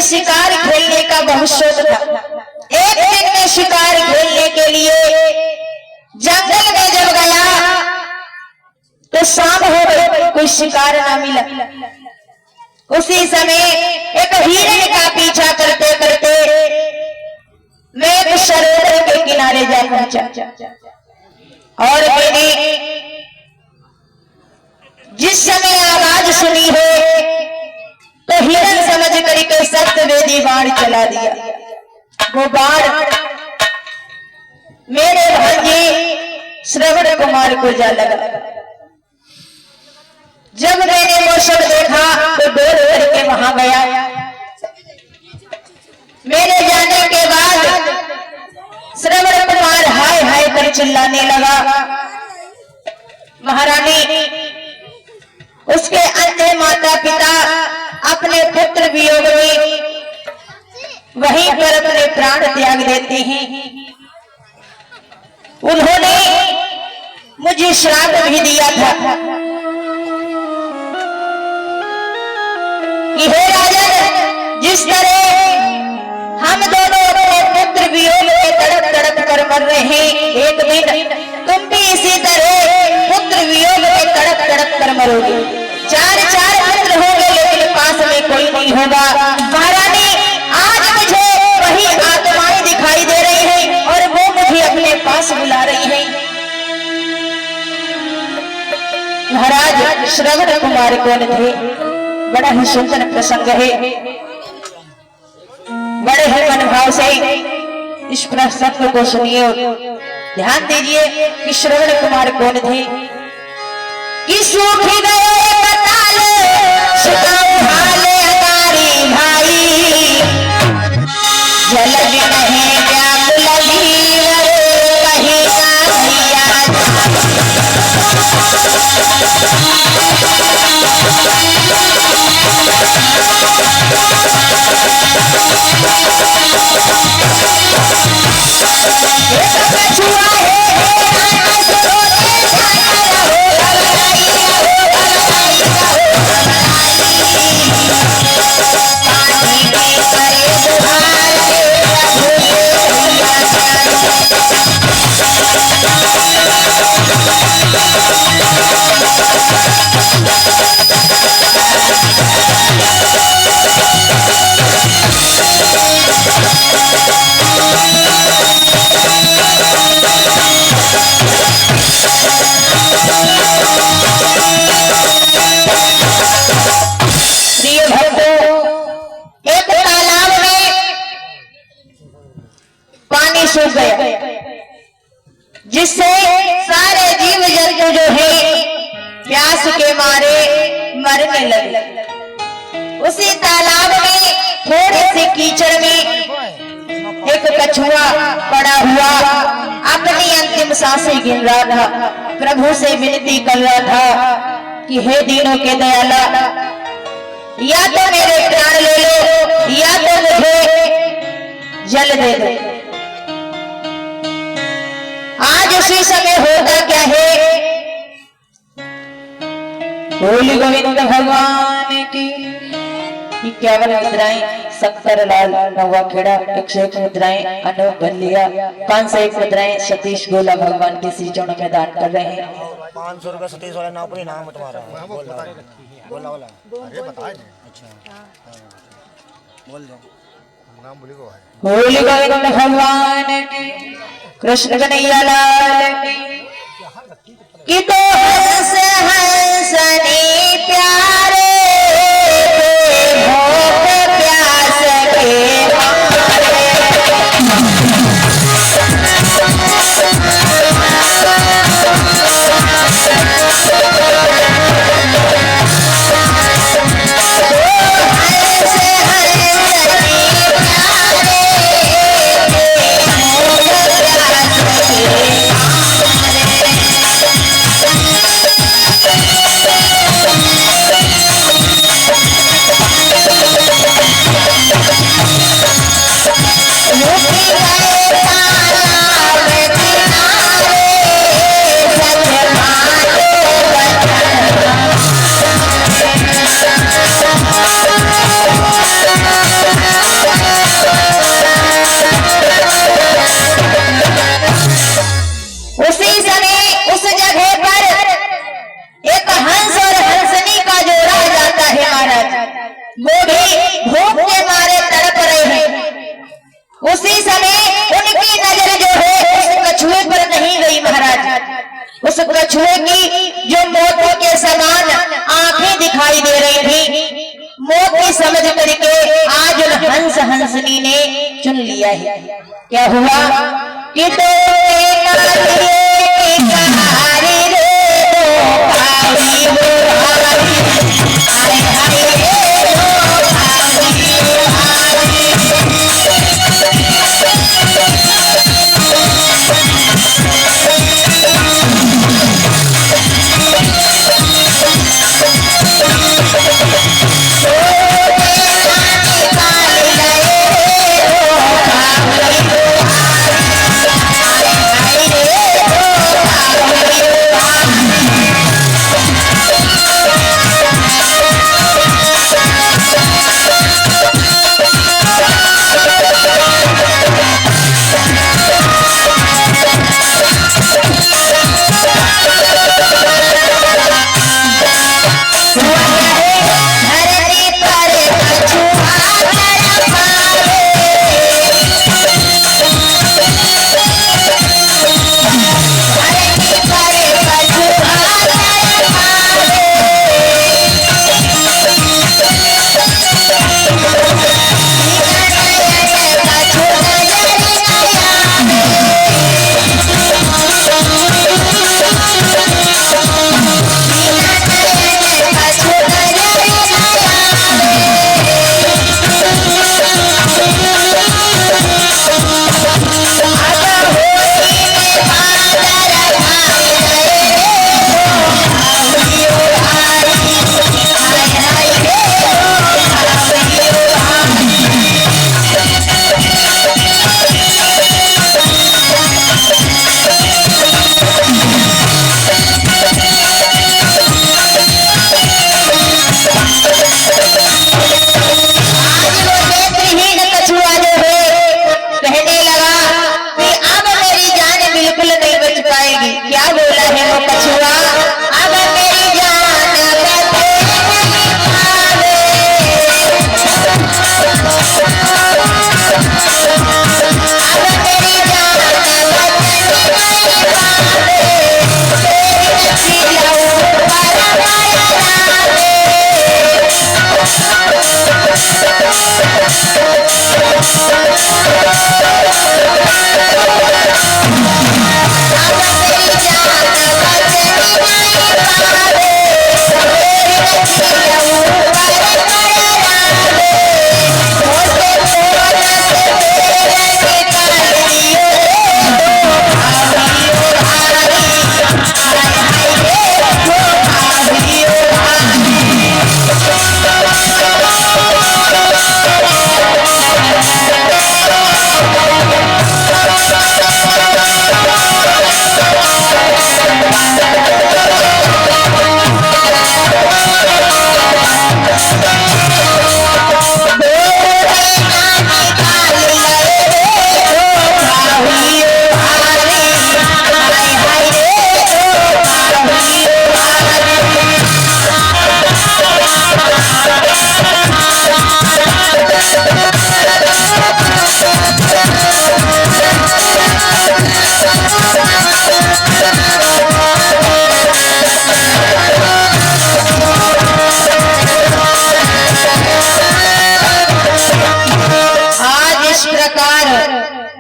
शिकार खेलने का बहुत शौक था। एक दिन में शिकार खेलने के लिए जंगल में जब गया तो शाम हो गई, कोई शिकार ना मिला। उसी समय एक हिरण का पीछा करते करते मैं एक सरोवर के किनारे जा पहुंचा और मैंने जिस समय आवाज सुनी है तो हिरण समझ कर के सप्तवेदी बाण चला दिया। वो बाण मेरे भांजे श्रवण कुमार को जा लगा। जब मैंने वो सब देखा तो दौड़ करके वहां गया। मेरे जाने के बाद श्रवण कुमार हाय हाय कर चिल्लाने लगा। महारानी, उसके अन्य माता पिता अपने पुत्र वियोग में वहीं पर अपने प्राण त्याग देते हैं। उन्होंने मुझे श्राप भी दिया था कि हे राजन, जिस तरह हम दोनों अपने पुत्र वियोग में तड़प तड़प कर मर रहे हैं, एक दिन तुम भी इसी तरह पुत्र वियोग में तड़प तड़प कर मरोगे। चार चार पुत्र होंगे लेकिन पास में कोई नहीं होगा। महारानी, आज मुझे वही आत्माएं दिखाई दे रही हैं और वो मुझे अपने पास बुला रही हैं। महाराज श्रवण कुमार कौन थे? बड़ा ही सुंदर प्रसंग है। बड़े ही मनभाव से इस प्रसंग को सुनिए, ध्यान दीजिए कि श्रवण कुमार कौन थे। कि सूख गए कताल सुदाम हाले हमारी भाई, जल बिन है व्याकुल जीवन कहीं सूख गया, जिससे सारे जीव जंतु जो है प्यास के मारे मरने लगे। उसी तालाब में थोड़े से कीचड़ में एक कछुआ पड़ा हुआ अपनी अंतिम सांसें गिन रहा था। प्रभु से विनती कर रहा था कि हे दीनों के दयाला, या तो मेरे प्राण ले लो या तो मुझे जल दे दो। आज उसी समय होता क्या है, बोल गोविंद भगवान की 51 मुद्राएं, 70 लाल नवा खेड़ा, 101 मुद्राएं अनूप भल्लिया, 501 मुद्राएं सतीश गोला भगवान के श्री चरणों में दान कर रहे हैं। 500 रुपए सतीश वाला नाम पर इनाम तुम्हारा बोला वाला। अरे बता दे। अच्छा बोल दो नाम बोली को है। बोल गोविंद भगवान की, कृष्ण कन्हैया लाल की। तो हंस हंसने प्यारे भूख प्यास के वो भी भूख के मारे तड़प रहे हैं। उसी समय उनकी नजर जो है उस कछुए पर नहीं गई महाराज। उस कछुए की जो मोती के समान आंखें दिखाई दे रही थी, मोती समझ करके आज उन हंस हंसनी ने चुन लिया है। क्या हुआ कि तो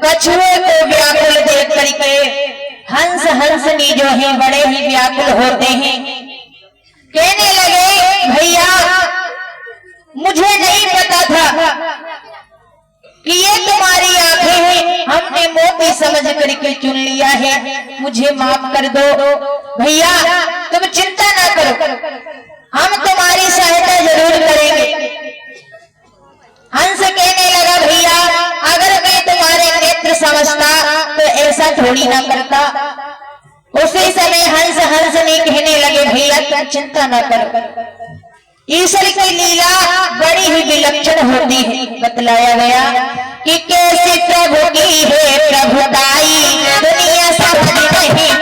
कछुए को व्याकुल देख करके हंस हंसनी जो है बड़े ही व्याकुल होते हैं। कहने लगे भैया मुझे नहीं पता था कि ये तुम्हारी आंखें हैं, हमने मोती समझ करके चुन लिया है, मुझे माफ कर दो। भैया तुम चिंता ना करो, हम तुम्हारी सहायता जरूर करेंगे। हंस कहने लगा भैया अगर मैं तुम्हारे नेत्र समझता तो ऐसा थोड़ी ना करता। उसी समय हंस हंसनी कहने लगे भैया तुम चिंता ना करो, ईश्वर की लीला बड़ी ही विलक्षण होती है। बतलाया गया कि कैसे प्रभु की है प्रभुताई, दुनिया समझ नहीं पाई।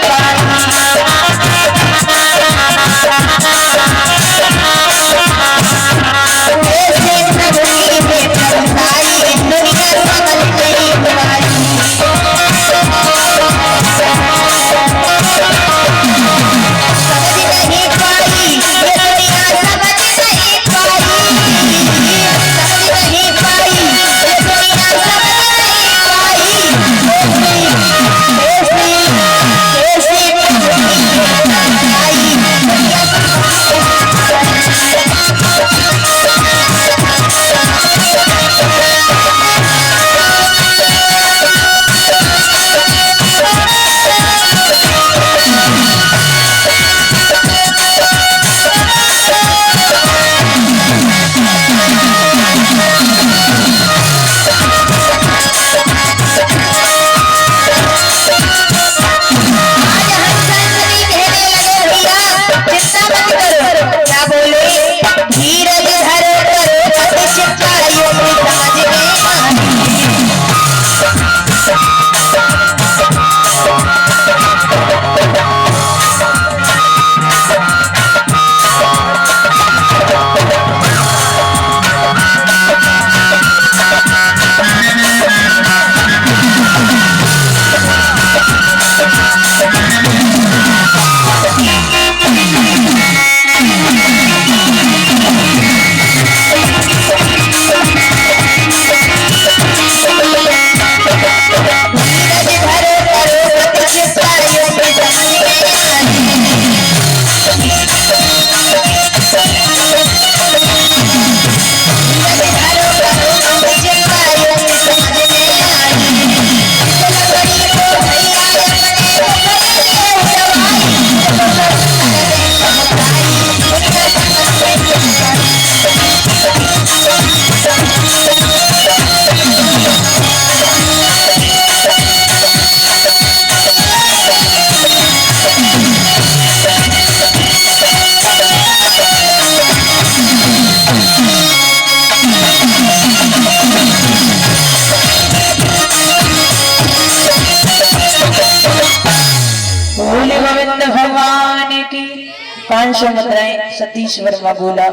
500 मुद्राएं सतीश वर्मा गोला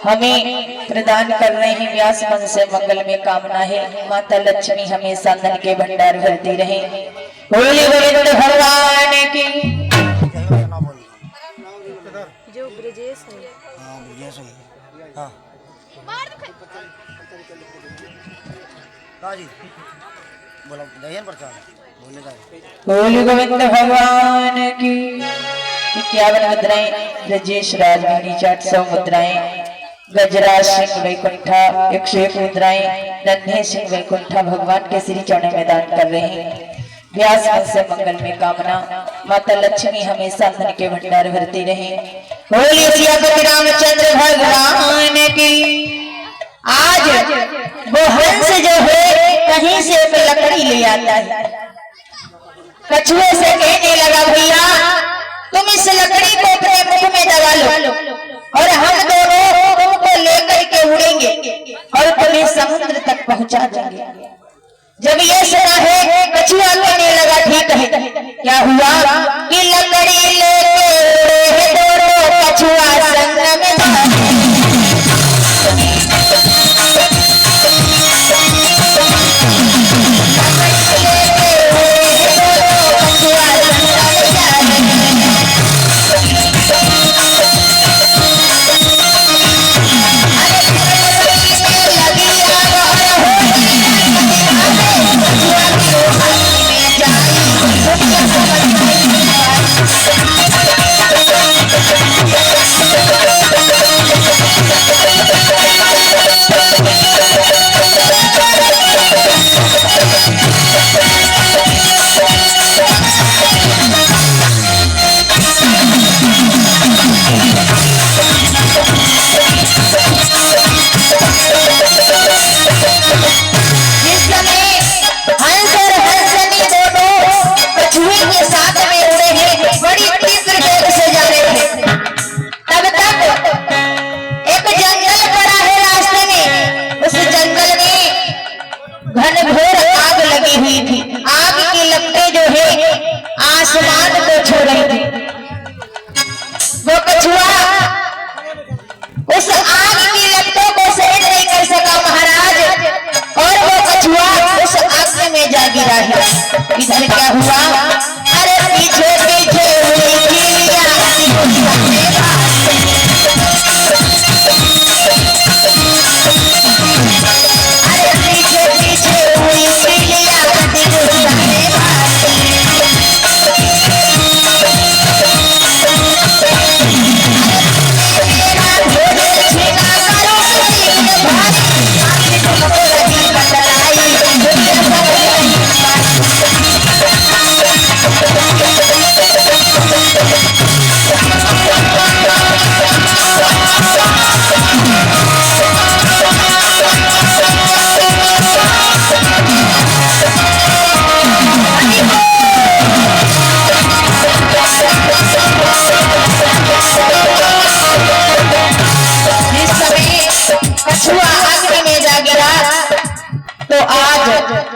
हमें प्रदान कर रहे हैं। व्यास मन से मंगल में कामना है, माता लक्ष्मी हमेशा धन के भंडार भरती रहे। बोले गोविंद भगवान की। जो ब्रजेश है। हाँ ब्रजेश है। हाँ जी बोला दहियन प्रचार बोले जाए। बोले गोविंद भगवान की। 51 मुद्राएं ब्रजेश राजवानी 400 मुद्राएं गजराज सिंह वैकुंठा 101 मुद्राएं नन्हे सिंह वैकुंठा भगवान के श्री चरण में दान कर रहे हैं। व्यास मन से मंगल में कामना, माता लक्ष्मी हमेशा धन के भंडार भरती रहे। बोलिए सियापति रामचंद्र भगवान की। आज वो हंस जो है कहीं से एक लकड़ी ले आता है, कछुए से कहने लगा भैया तुम इस लकड़ी को अपने मुख में दबा लो और हम दोनों तुमको लेकर के उड़ेंगे और तुम्हें समुद्र तक पहुंचा देंगे। जब ये सुना है कछुआ कहने लगा ठीक है। क्या हुआ कि लकड़ी लेके दोनों कछुआ संग में आसमान को छू रही थी। वो कछुआ उस आग की लपटों को सहन नहीं कर सका महाराज, और वो कछुआ उस आग में जा गिरा है। इधर क्या हुआ? अरे पीछे पीछे हुई कीलियां अरे पीछे पीछे हुई कीलियां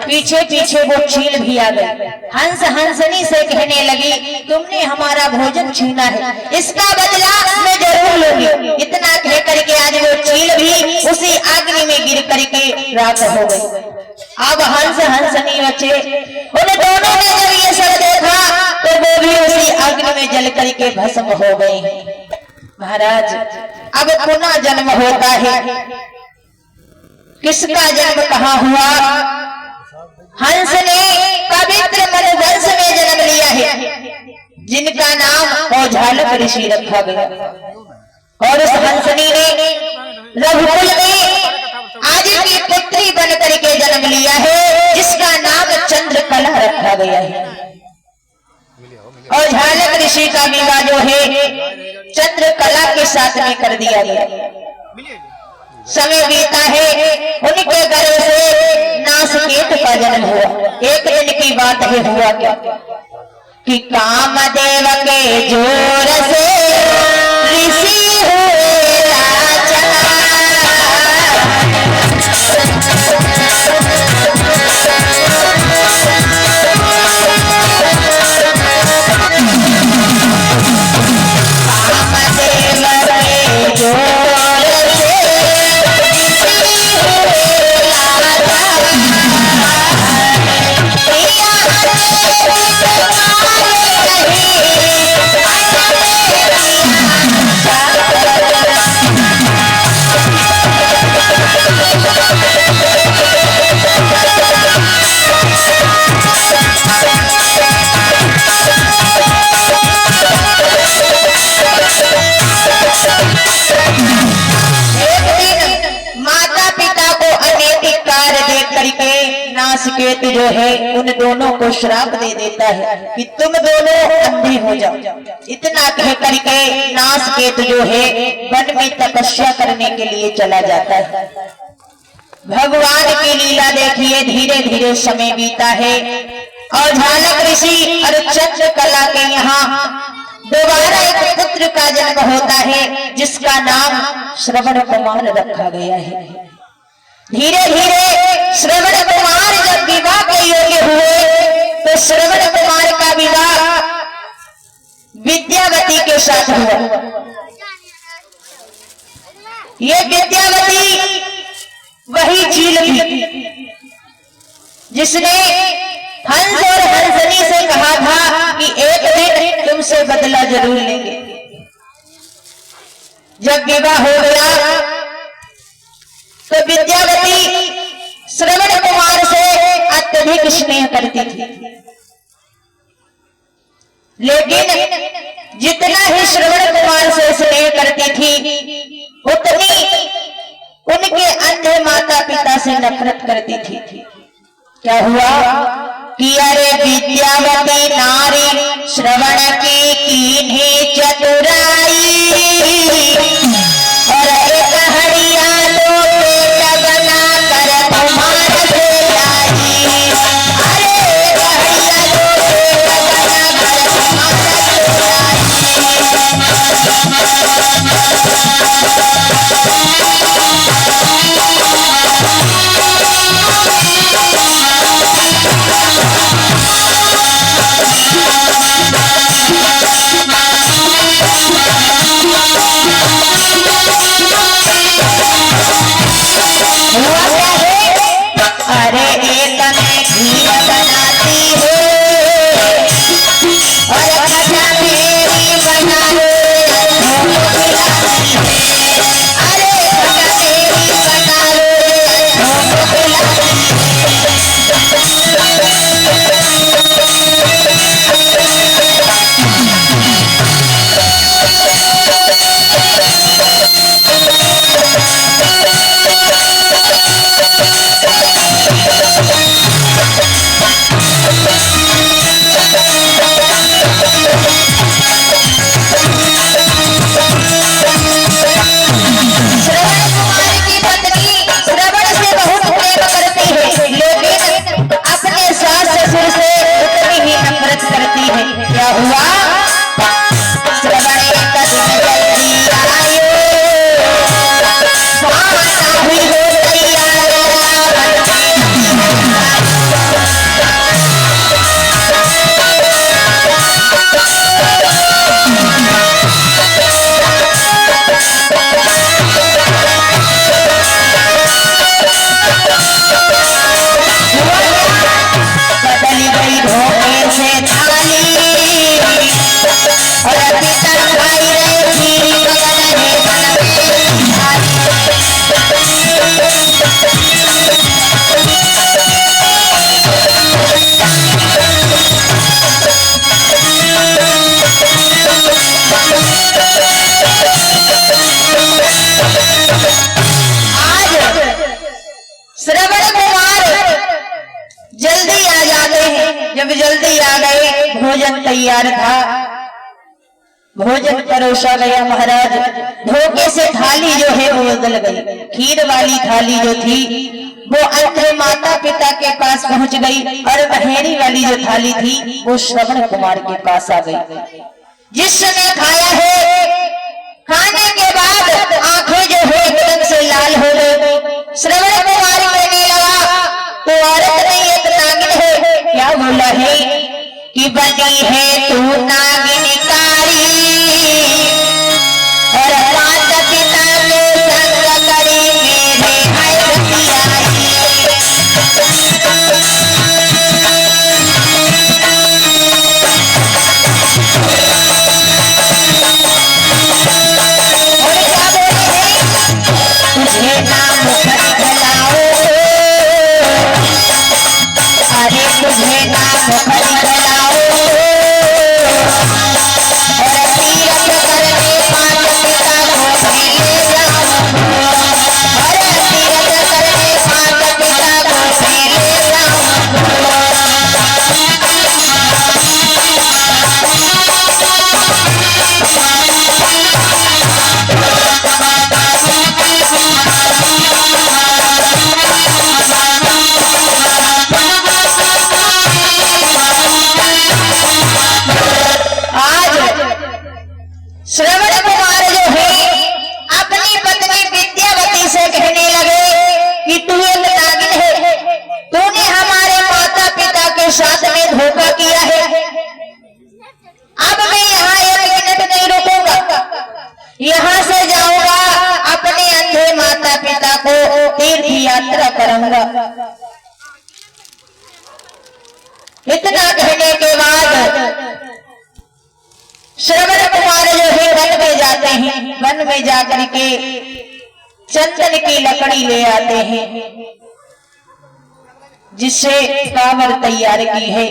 पीछे पीछे वो चील भी आ गई। हंस हंसनी से कहने लगी तुमने हमारा भोजन छीना है, इसका बदला मैं जरूर लूंगी। इतना कह करके आज वो चील भी उसी अग्नि में गिर करके राख हो गई। अब हंस हंसनी बचे, उन दोनों ने जब ये सब देखा तो वो भी उसी अग्नि में जल करके भस्म हो गए। महाराज अब पुनः जन्म होता है। किसका जन्म कहाँ हुआ? हंस ने पवित्र मनुवंश में जन्म लिया है, जिनका नाम औझालक ऋषि रखा गया। और उस हंसनी ने रघुकुल में आज की पुत्री बन करके जन्म लिया है, जिसका नाम चंद्रकला रखा गया है। औझालक ऋषि का विवाह जो है चंद्रकला के साथ में कर दिया गया। समय बीता है, उनके गर्भ से नासकेत का जन्म हुआ। एक दिन की बात है, हुआ क्या कि कामदेव के जोर से ऋषि हुए लाचार। कामदेव नाचिकेत जो है उन दोनों को श्राप दे देता है कि तुम दोनों अंधे हो जाओ। इतना कह करके नाचिकेत जो है वन में तपस्या करने के लिए चला जाता है। भगवान की लीला देखिए, धीरे धीरे समय बीता है और झालक ऋषि और चंद्रकला के यहाँ दोबारा एक पुत्र का जन्म होता है जिसका नाम श्रवण कुमार रखा गया है। धीरे धीरे श्रवण कुमार जब विवाह के योग्य हुए तो श्रवण कुमार का विवाह विद्यावती के साथ हुआ। ये विद्यावती वही चील थी जिसने हंस और हंसनी से कहा था कि एक दिन तुमसे बदला जरूर लेंगे। जब विवाह हो गया तो विद्यावती श्रवण कुमार से अत्यधिक स्नेह करती थी, लेकिन जितना ही श्रवण कुमार से स्नेह करती थी उतनी उनके अंधे माता पिता से नफरत करती थी। क्या हुआ कि अरे विद्यावती नारी श्रवण की कीन्ही चतुराई और एक हरियालो पेट बना कर तुम्हार से लाई। अरे एक हरियालो पेट बना कर तुम्हार से जल्दी आ गए। भोजन तैयार था, भोजन परोसा गया। महाराज धोखे से थाली जो है वो बदल गई। खीर वाली थाली जो थी वो अंधे माता पिता के पास पहुंच गई और बहेरी वाली जो थाली थी वो श्रवण कुमार के पास आ गई। जिस समय खाया है, खाने के बाद आंखें जो है एकदम से लाल हो गई। श्रवण कुमार कहने लगा तो औरत नहीं एक नागिन है। क्या बोला है कि बनी है तू नागिनकारी और माता पिता के संग करी मेरे हरती आई। और क्या बोले हैं, तुझे नाम खलाओ, अरे तुझे नाम खलाओ और तीरथ करने माता पिता को ले जाऊं, और तीरथ करने माता पिता को ले जाऊं। यात्रा करूंगा। इतना कहने के बाद श्रवण कुमार जो है वन में जाते हैं। वन में जाकर के चंदन की लकड़ी ले आते हैं जिससे कांवर तैयार की है।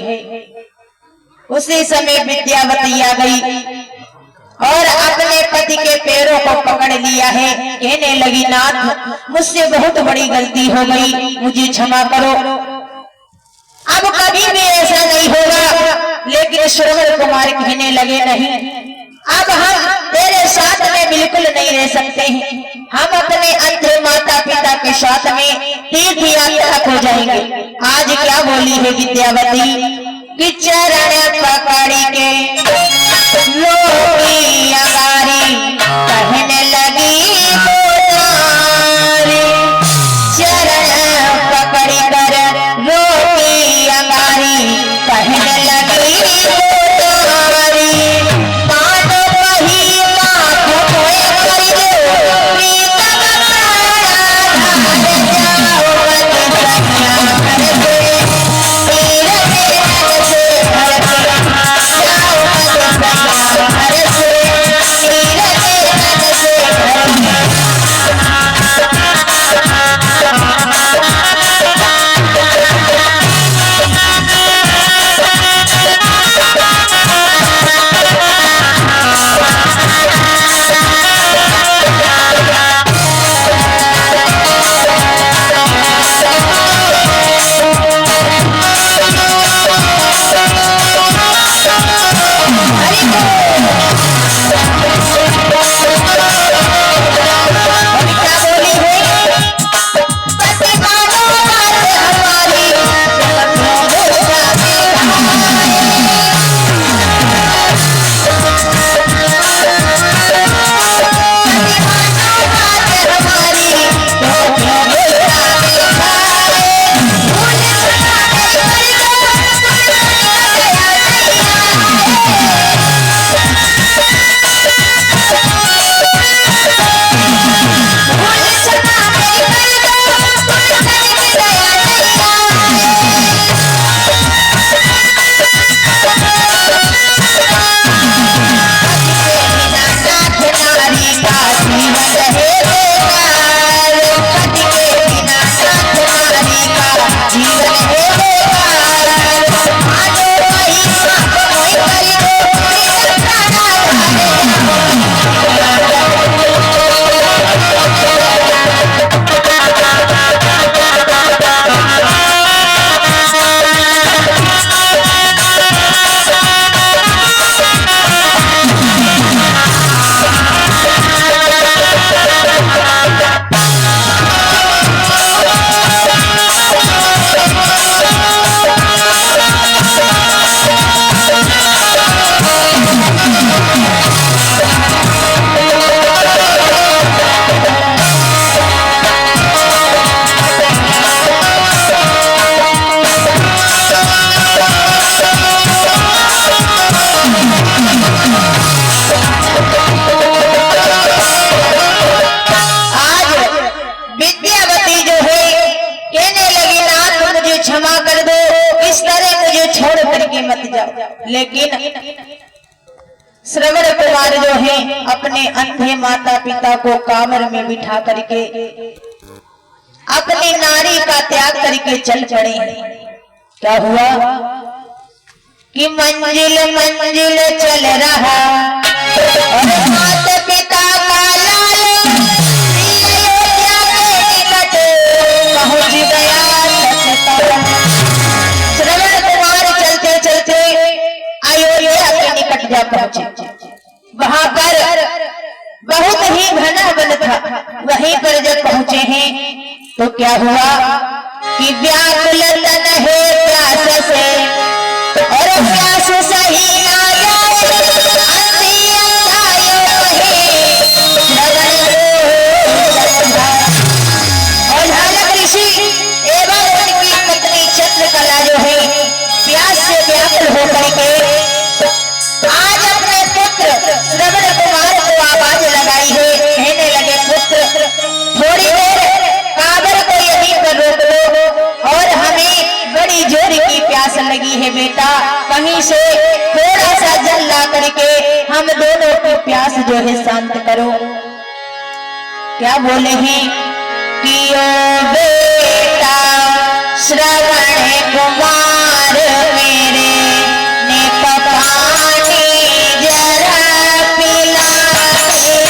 उसी समय विद्यावती आ गई और अपने पति के पैरों को पकड़ लिया है। कहने लगी, नाथ मुझसे बहुत बड़ी गलती हो गई, मुझे क्षमा करो, अब कभी भी ऐसा नहीं होगा। लेकिन श्रवण कुमार कहने लगे, नहीं, अब हम तेरे साथ में बिल्कुल नहीं रह सकते हैं। हम अपने अंधे माता पिता के साथ में तीर्थ यात्रा को जाएंगे। आज क्या बोली है विद्यावती कि चरण पकड़ी के लोकी अगारी कहने लगी पुजारी। चरण पकड़ी कर लोकी अगारी कहने लगी पुजारी। मानो वही माथ कोई कर दो प्रीतम प्राण जाओ मत सखिया कर दे। लेकिन श्रवण कुमार जो है अपने अंधे माता पिता को कांवर में बिठा करके अपनी नारी का त्याग करके चल पड़े। क्या हुआ कि मंजिल मंजिल चल रहा और माता पिता का लाल अयोध्या के निकट पहुंच गया। श्रवण कुमार चलते चलते अयोध्या के निकट जा पहुंचे। वहां पर बहुत ही घना वन था। वहीं पर जब पहुंचे हैं तो क्या हुआ कि व्याकुल तन है प्यास से और प्यास सही ना जाए अंधी अंधायो और नारद ऋषि एवं उनकी पत्नी चंद्रकला जो है प्यास से व्याकुल होकर के आज अपने पुत्र श्रवण कुमार को आवाज लगाई है। कहने लगे, पुत्र थोड़ी देर कांवर को यहीं लगी है बेटा, कहीं से थोड़ा सा जल ला करके हम दोनों की प्यास जो है शांत करो। क्या बोले हैं कि ओ बेटा श्रवण कुमार मेरे ने पानी जरा पिला देना।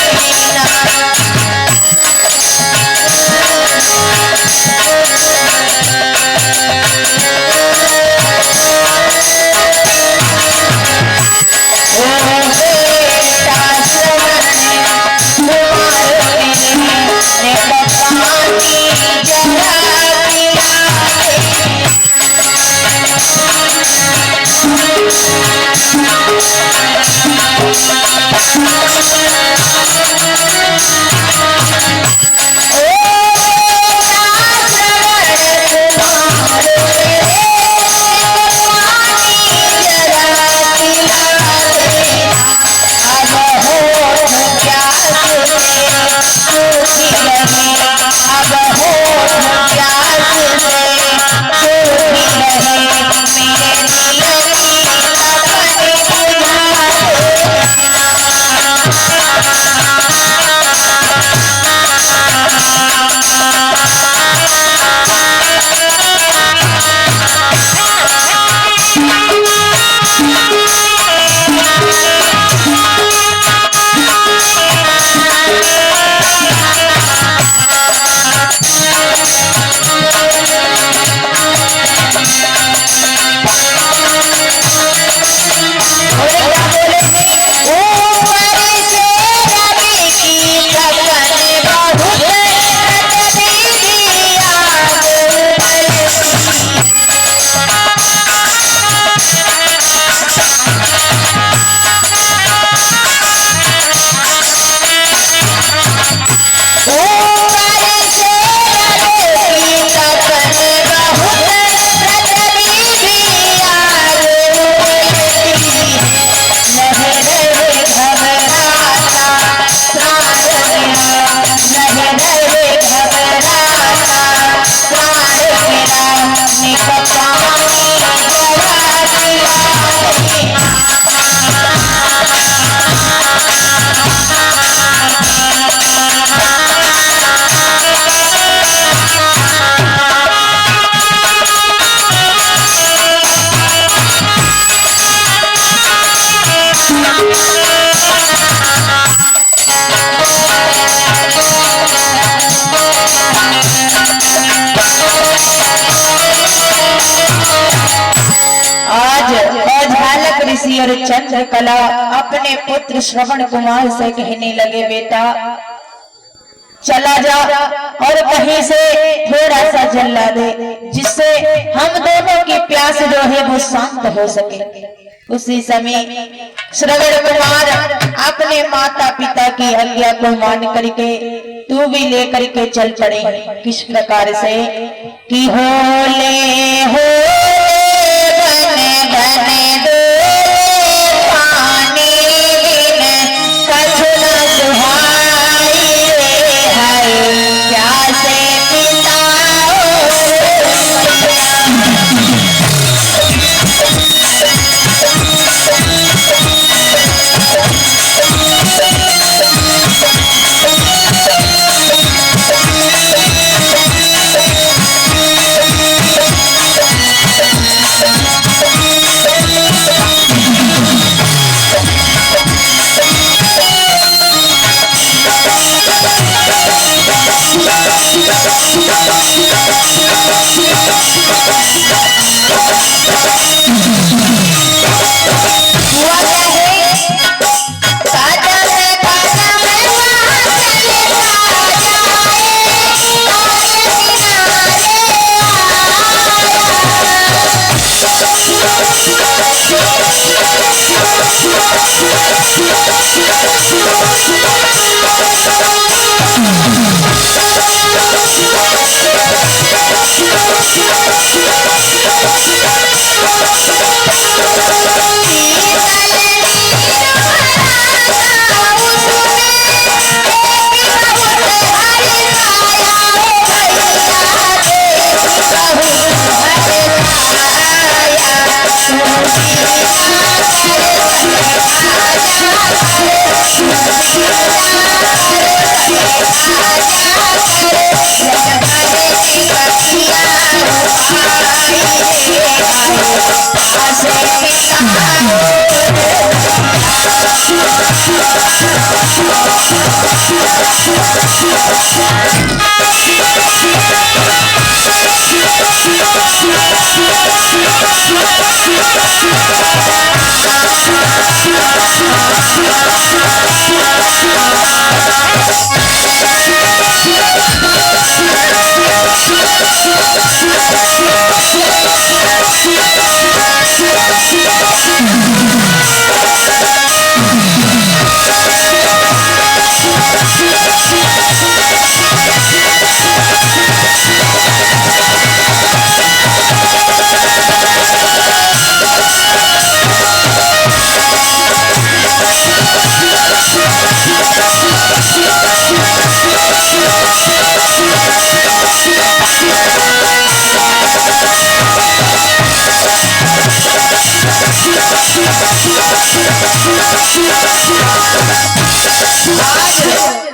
ऋषि और चंद्रकला अपने पुत्र श्रवण कुमार से कहने लगे, बेटा चला जा और कहीं से थोड़ा सा जल ला दे, जिससे हम दोनों की प्यास जो है वो शांत हो सके। उसी समय श्रवण कुमार अपने माता पिता की आज्ञा को मान करके तू भी लेकर के चल पड़े। किस प्रकार से कि होले हो बने बने दो पानी कछु न सुहाई रे हाय प्यासे पिता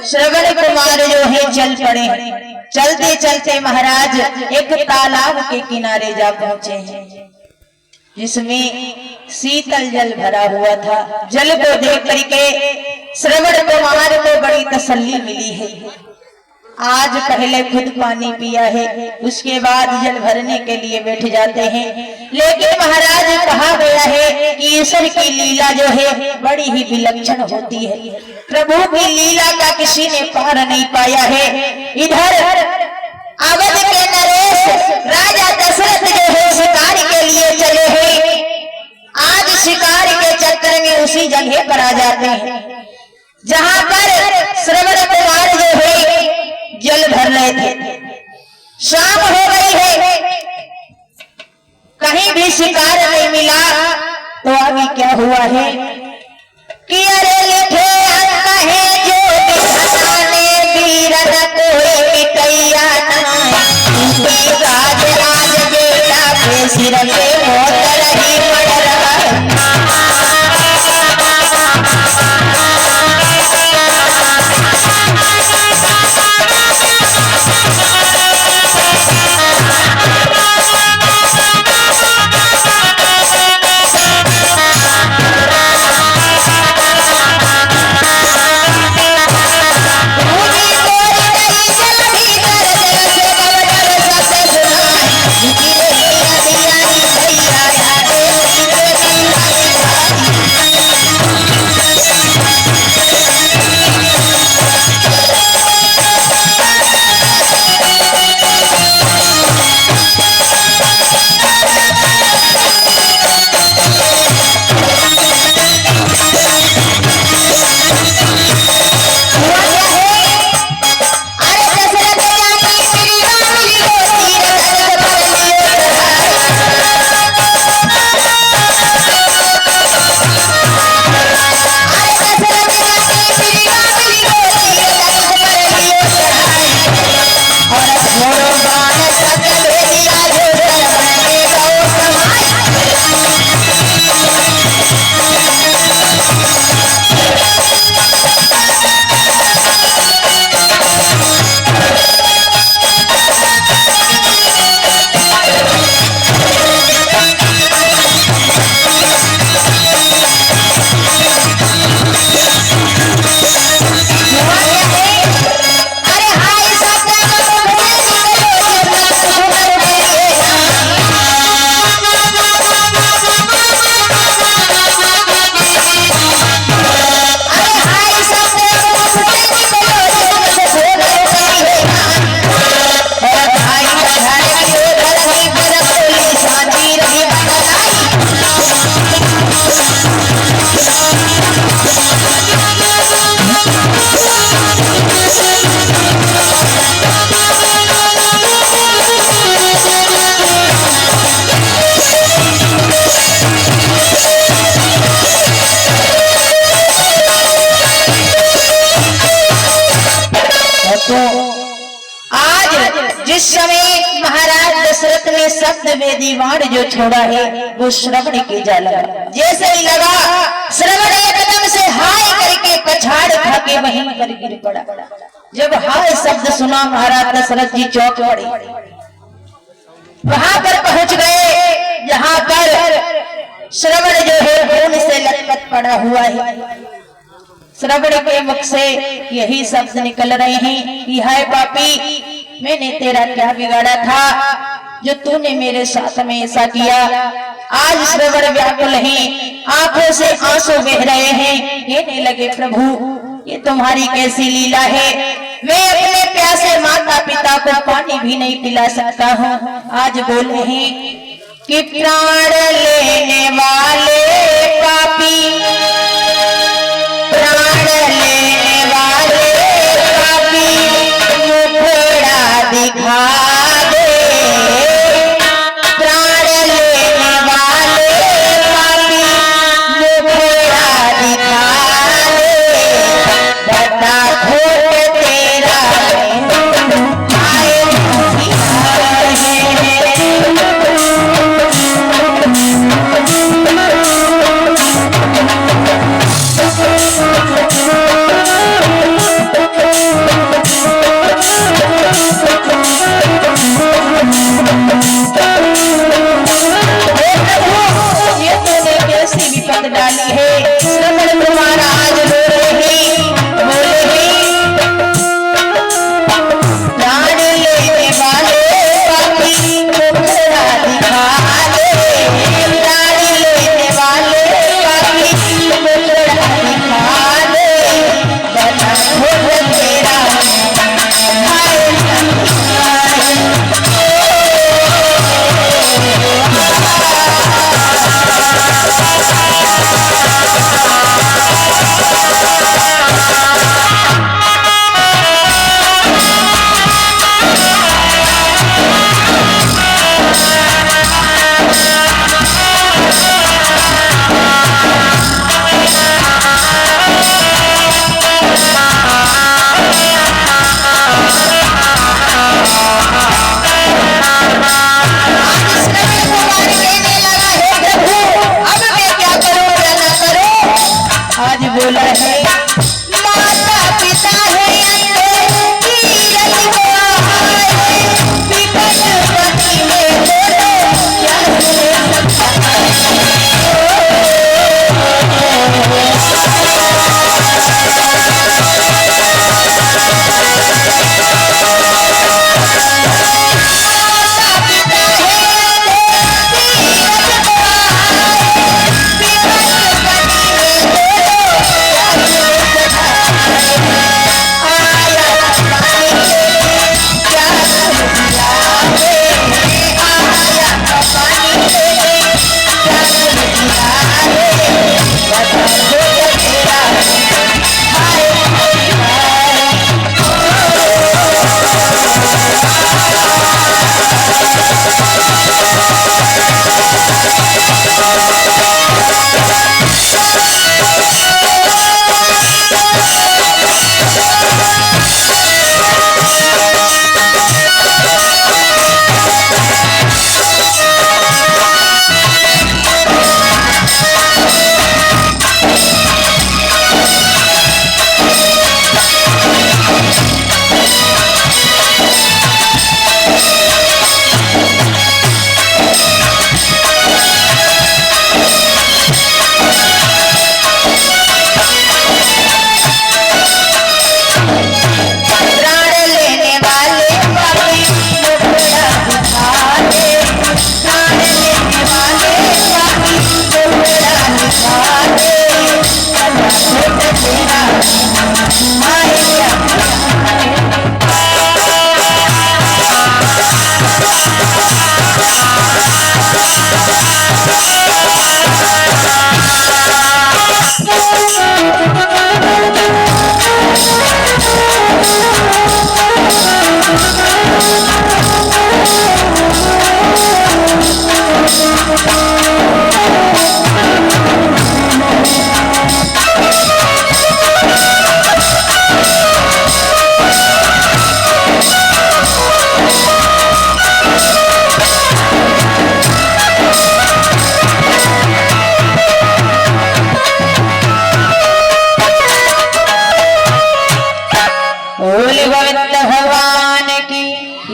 श्रवण कुमार जो है चल पड़े। चलते चलते महाराज एक तालाब के किनारे जा पहुंचे हैं जिसमें शीतल जल भरा हुआ था। जल को देख करके श्रवण कुमार को बड़ी तसल्ली मिली है। आज पहले खुद पानी पिया है, उसके बाद जल भरने के लिए बैठ जाते हैं। लेकिन महाराज कहा गया है कि ईश्वर की लीला जो है बड़ी ही विलक्षण होती है। प्रभु की लीला का किसी ने पार नहीं पाया है। इधर अवध के नरेश राजा दशरथ जो है शिकार के लिए चले हैं। आज शिकार के चक्कर में उसी जगह पर आ जाते हैं जहां पर श्रवण कुमार जो है जल भर रहे थे। शाम हो गई है, कहीं भी शिकार नहीं मिला। तो अभी क्या हुआ है कि अरे लिखे अंक है जो बिछाने वीरन कोई मिटैया नहीं। राज राज बेटा पे सिर पे मोतर ही पड़ रहा है। जिस समय महाराज दशरथ ने सप्त वेदी बाण जो छोड़ा है वो श्रवण के जा लगा। जैसे ही लगा श्रवण एकदम से हाय करके पछाड़ खा के वहीं पर गिर पड़ा। जब हाय शब्द सुना महाराज दशरथ जी चौंक पड़े। वहां पर पहुंच गए जहां पर श्रवण जो है खून से लटपट पड़ा हुआ है। श्रवण के मुख से यही शब्द निकल रहे हैं कि हाय पापी, मैंने तेरा क्या बिगाड़ा था जो तूने मेरे साथ में ऐसा किया। आज श्रवण व्याकुल है, आंखों से आंसू बह रहे हैं। कहने लगे प्रभु ये तुम्हारी कैसी लीला है, मैं अपने प्यासे माता पिता को पानी भी नहीं पिला सकता हूँ। आज बोले हैं कि प्राण लेने वाले पापी, प्राण लेने वाले पापी मुखड़ा दिखा दे। प्राण लेने वाले पापी मुखड़ा दिखा दे। बता खोट तेरा आए है।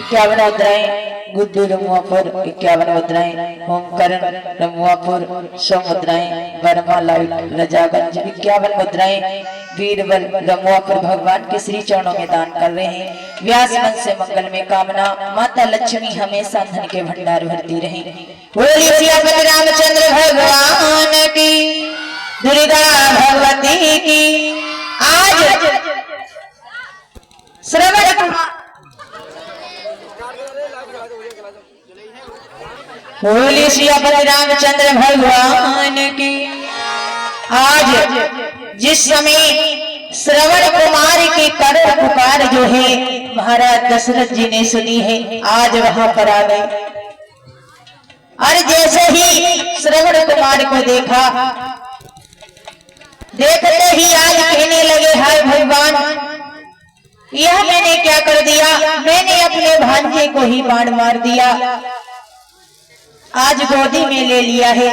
51 मुद्राएं, गुड्डू रमुआपुर 51 मुद्राएं, ओमकरण रमुआपुर 100 मुद्राएं, वर्मा लाइट रजागंज 51 मुद्राएं, वीरबल रमुआपुर भगवान के श्री चरणों में दान कर रहे हैं। व्यास मन से मंगल में कामना, माता लक्ष्मी हमेशा धन के भंडार भरती रहे। बोलिए सियापति रामचंद्र भगवान की, दुर्गा भगवती की। आज श्रवण बोलिए सियापति रामचंद्र भगवान की। आज जिस समय श्रवण कुमार की कर पुकार जो है महाराज दशरथ जी ने सुनी है, आज वहां पर आ गए। और जैसे ही श्रवण कुमार को देखा, देखते ही आज कहने लगे, हाय भगवान, यह मैंने क्या कर दिया? मैंने अपने भांजे को ही बाण मार दिया, आज गोदी में ले लिया है।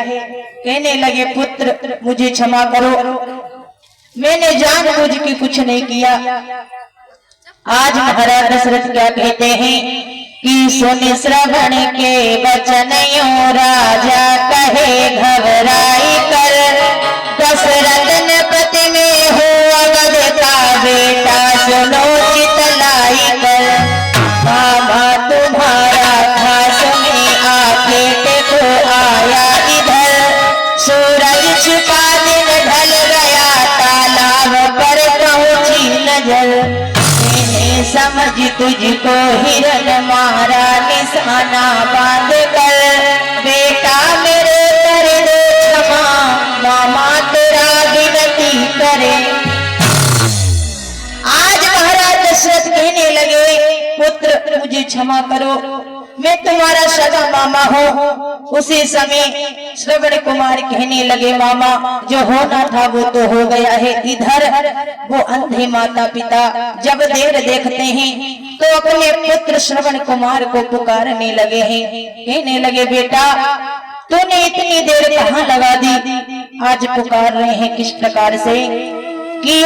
कहने लगे, पुत्र मुझे क्षमा करो, मैंने जानबूझ के कुछ नहीं किया। आज महाराज दशरथ क्या कहते हैं कि सुन श्रवण के वचन यो राजा कहे घबराई कर, दशरथ नपति में हो अवध का बेटा सुनो चितलाई कर। मामा तुम्हारा खास में आके देखो आया इधर, सूरज छिपा दिन ढल गया तालाब पर पहुंची नजर। मैंने समझ तुझको हिरन मारा निशाना बांध कर, बेटा मेरे कर दे क्षमा, मामा तेरा विनती करे। आज महाराज दशरथ कहने लगे, पुत्र मुझे क्षमा करो, मैं तुम्हारा सगा मामा हूँ। उसी समय श्रवण कुमार कहने लगे, मामा जो होना था वो तो हो गया है। इधर वो अंधे माता पिता जब देर देखते हैं तो अपने पुत्र श्रवण कुमार को पुकारने लगे हैं। कहने लगे, बेटा तूने इतनी देर कहाँ लगा दी? आज पुकार रहे हैं किस प्रकार से कि ओ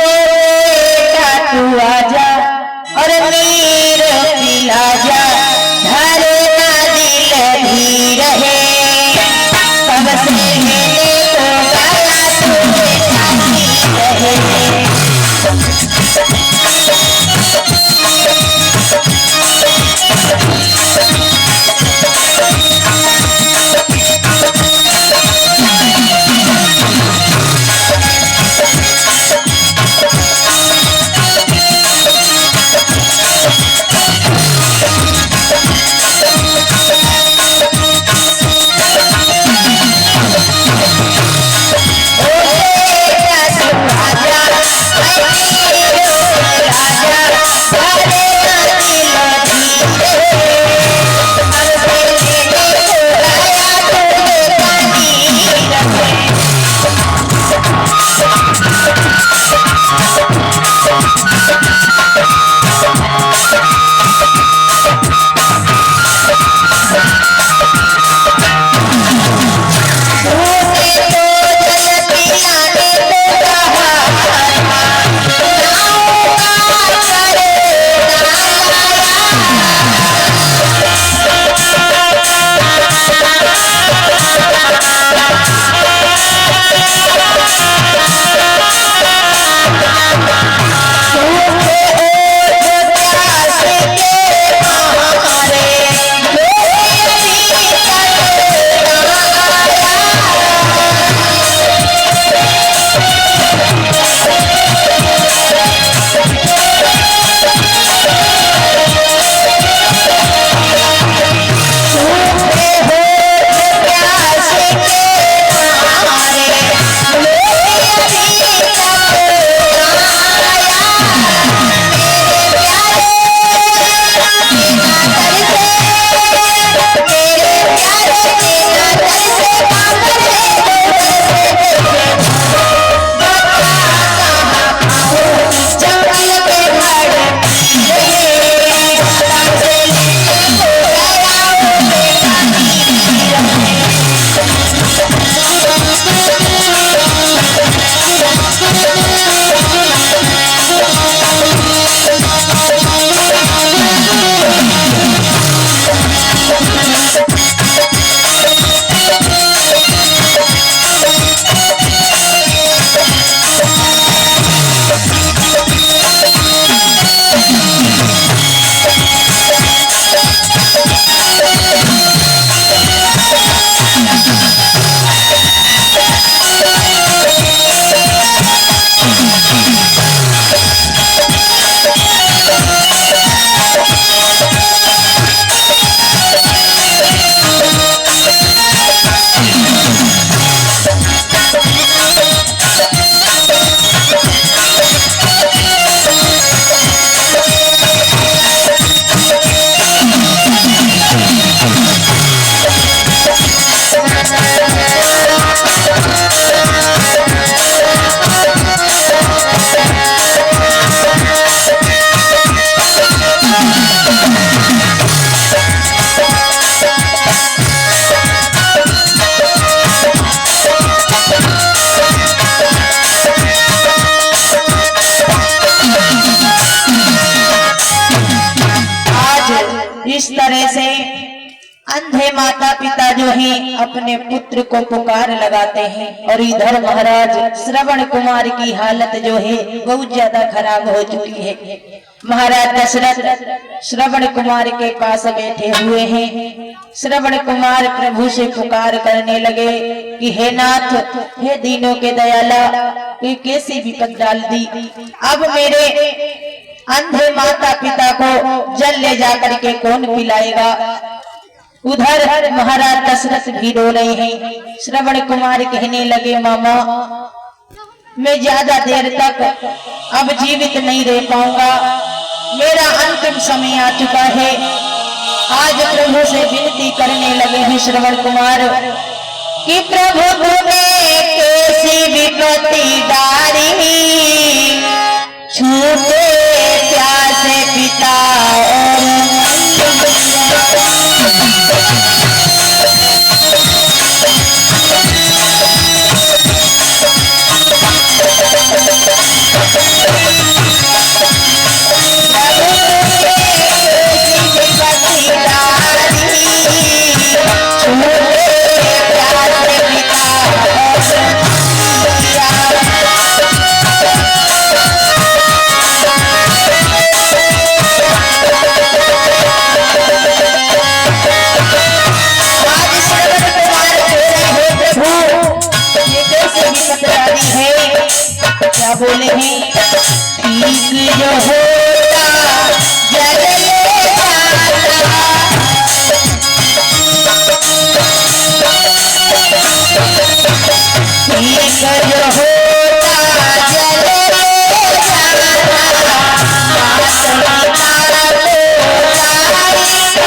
बेटा तू आजा और नीर पिला जा, धरना दिल धीर है, तब से मैंने तो गाया तुझे साथी रहे। से अंधे माता पिता जो हैं अपने पुत्र को पुकार लगाते हैं और इधर महाराज श्रवण कुमार की हालत जो है बहुत ज्यादा खराब हो चुकी है। महाराज दशरथ श्रवण कुमार के पास बैठे हुए हैं। श्रवण कुमार प्रभु से पुकार करने लगे कि हे नाथ, हे दीनों के दयाला, ये कैसी विपद डाल दी। अब मेरे अंधे माता पिता को जल ले जाकर के कौन पिलाएगा। उधर महाराज दशरथ भी रो रहे हैं। श्रवण कुमार कहने लगे मामा, मैं ज्यादा देर तक अब जीवित नहीं रह पाऊंगा, मेरा अंतिम समय आ चुका है। आज प्रभु से विनती करने लगे हैं श्रवण कुमार कि प्रभु तुम्हें कैसी विपत्ति डाली, छूटे प्यासे पिता क्या बोले हैं, ठीक जो होता जल ले जाता, ठीक जो होता जल ले जाता, बात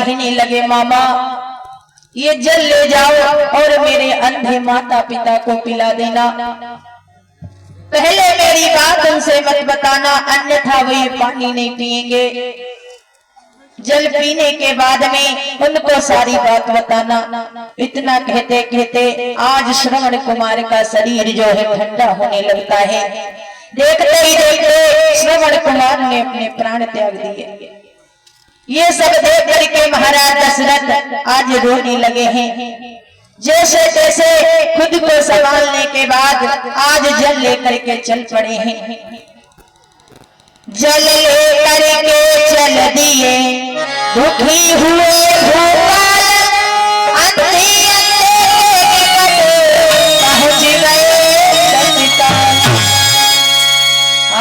कहने लगे मामा ये जल ले जाओ और मेरे अंधे माता पिता को पिला देना। पहले मेरी बात उनसे मत बताना, अन्यथा वो ये पानी नहीं पिएंगे। जल पीने के बाद में उनको सारी बात बताना। इतना कहते कहते आज श्रवण कुमार का शरीर जो है ठंडा होने लगता है। देखते ही देखते श्रवण कुमार ने अपने प्राण त्याग दिए। ये सब देख करके महाराज दशरथ आज रोने लगे हैं। जैसे तैसे खुद को संभालने के बाद आज जल लेकर के चल पड़े हैं। जल लेकर के चल दिए दुखी हुए भूपाल, अंधे पहुंच गए सतकाल।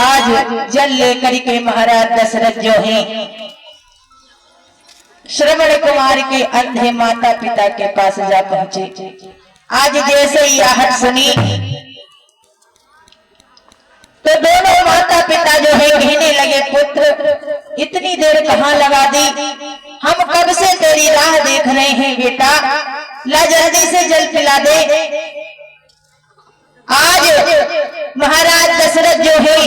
आज जल लेकर के महाराज दशरथ जो है श्रवण कुमार के अंधे माता पिता के पास जा पहुंचे। आज जैसे ही आहट सुनी तो दोनों माता पिता जो है कहने लगे पुत्र इतनी देर कहाँ लगा दी, हम कब से तेरी राह देख रहे हैं बेटा, ला जल्दी से जल पिला दे। आज महाराज दशरथ जो है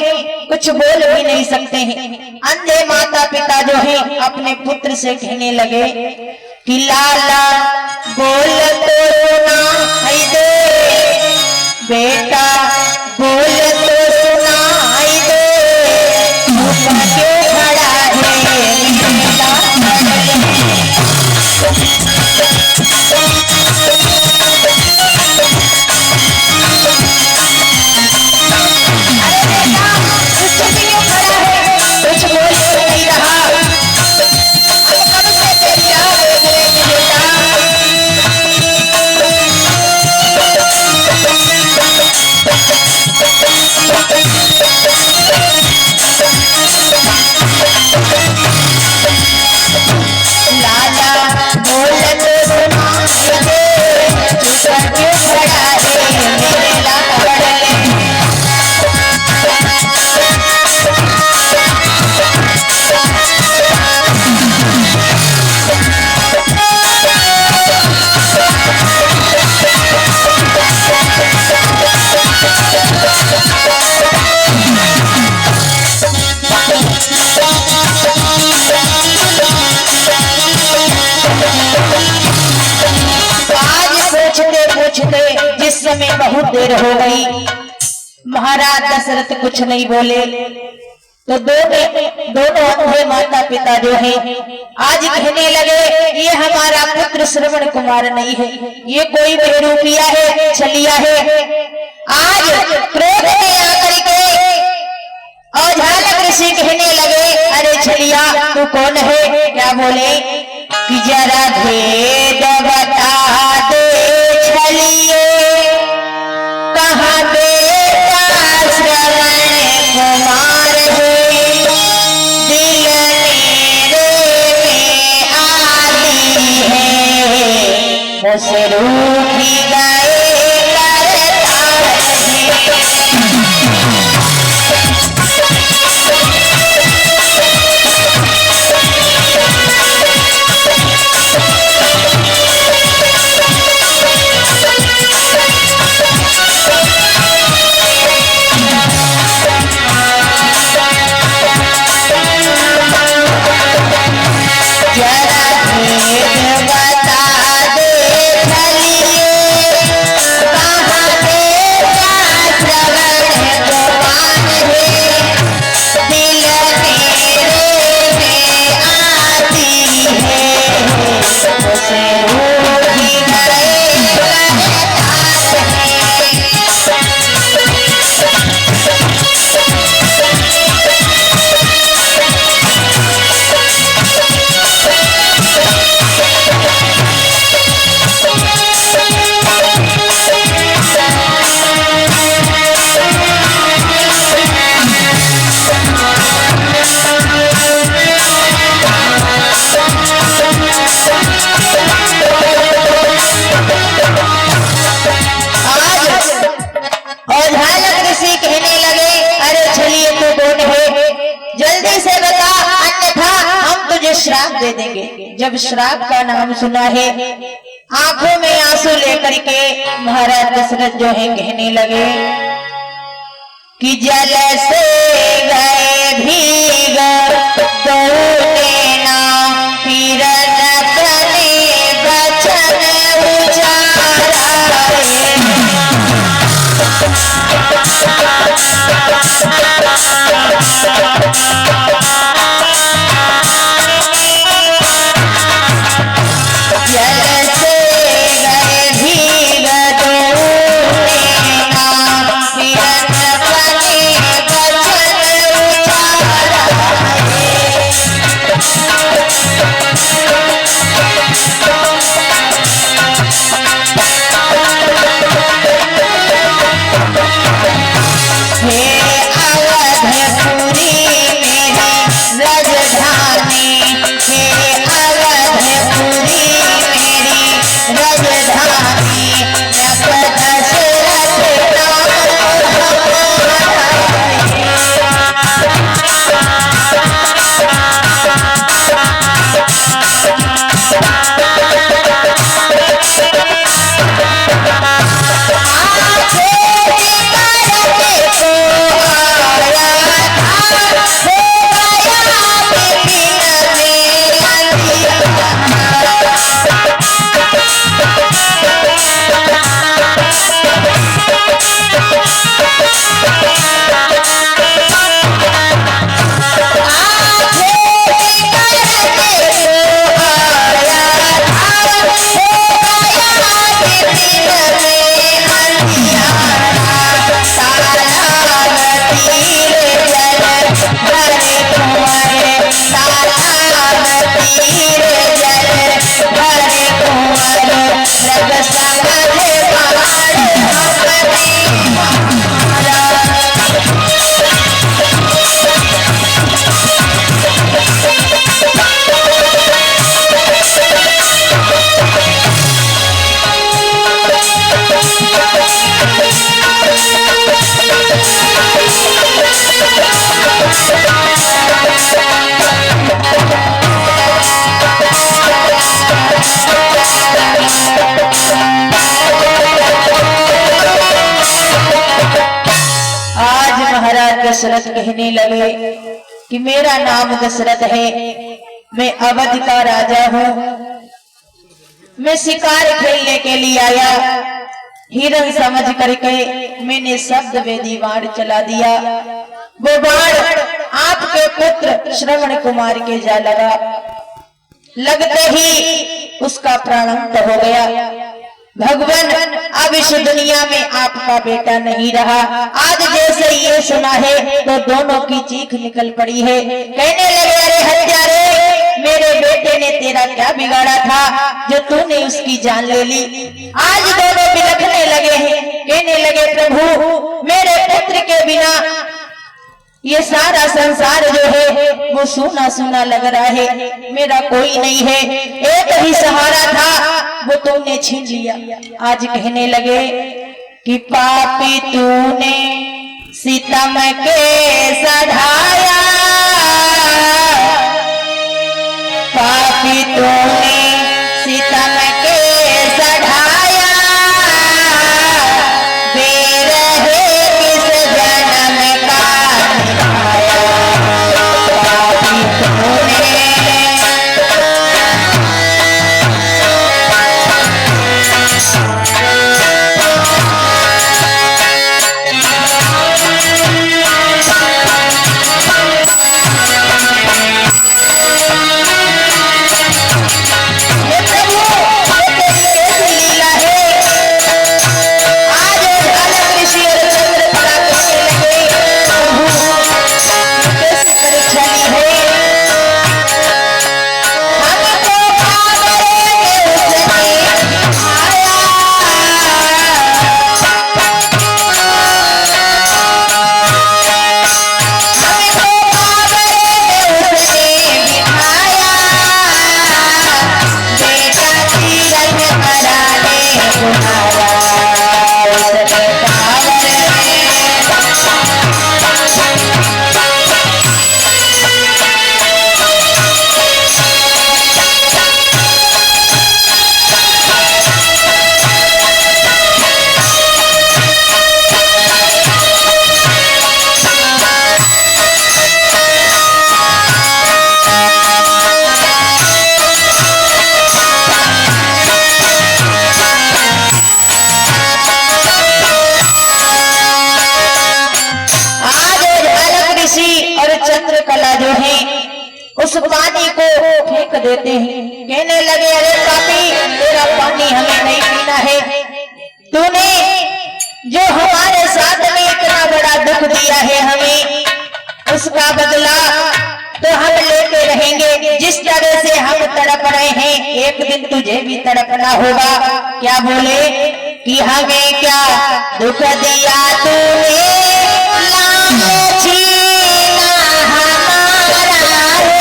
कुछ बोल भी नहीं सकते हैं। अंधे माता पिता जो है अपने पुत्र से कहने लगे कि लाला बोल तो सुनाई दे, बेटा बोल तो सुनाई दे, भूखा क्यों खड़ा जिस समय बहुत देर हो गई महाराज दशरथ कुछ नहीं बोले तो दोनों अंधे माता पिता जो है आज कहने लगे ये हमारा पुत्र श्रवण कुमार नहीं है, ये कोई बेरूपिया है, छलिया है। आज क्रोध में आकर के औझाल ऋषि कहने लगे अरे छलिया तू कौन है, क्या बोले कि जरा भेद बता दे छलिए, कहाँ बेटा श्रवण कुमार है, दिल मेरे में आती है, मुझसे रूठी गए जब श्राप का नाम सुना है, आंखों में आंसू लेकर के महाराज दशरथ जो है कहने लगे कि जल से गए भीग दोने ना, फिर रतने बचन उजारा दशरथ कहने लगे कि मेरा नाम दशरथ है, मैं अवध का राजा हूँ, मैं शिकार खेलने के लिए आया, हिरन समझ करके मैंने शब्द वेदी बाण चला दिया, वो बाण आपके पुत्र श्रवण कुमार के जा लगा, लगते ही उसका प्राणांत हो गया। भगवान अब इस दुनिया में आपका बेटा नहीं रहा। आज जैसे ये सुना है तो दोनों की चीख निकल पड़ी है, कहने लगे अरे हत्यारे, मेरे बेटे ने तेरा क्या बिगाड़ा था जो तूने उसकी जान ले ली। आज दोनों बिलखने लगे हैं, कहने लगे प्रभु मेरे पुत्र के बिना ये सारा संसार जो है वो सूना सूना लग रहा है, मेरा कोई नहीं है, एक ही सहारा था वो तूने छीन लिया। आज कहने लगे कि पापी तूने सितम के सधाया, पापी तूने सितम के सधाया, बेरहे किस जन्म का निभाया, पापी तूने उस पानी को फेंक देते हैं। कहने लगे अरे पापी, तेरा पानी हमें नहीं पीना है। तूने जो हमारे साथ में इतना बड़ा दुख दिया है हमें, उसका बदला तो हम लेते रहेंगे। जिस तरह से हम तड़प रहे हैं, एक दिन तुझे भी तड़पना होगा। क्या बोले कि हमें क्या दुख दिया तूने, लाल छीना हमारा है।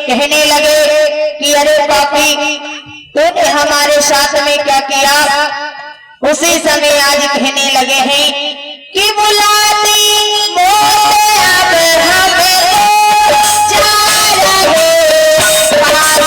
कहने लगे कि अरे पापी, तूने हमारे साथ में क्या किया। उसी समय आज कहने लगे हैं कि बुलाती मौत अब हमें जा रहे पास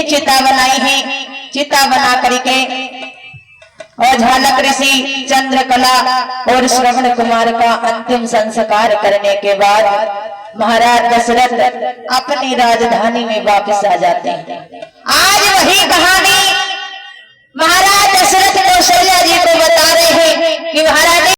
चिता बनाई है। चिता बना करके और झालक ऋषि, चंद्रकला और श्रवण कुमार का अंतिम संस्कार करने के बाद महाराज दशरथ अपनी राजधानी में वापस आ जाते हैं। आज वही कहा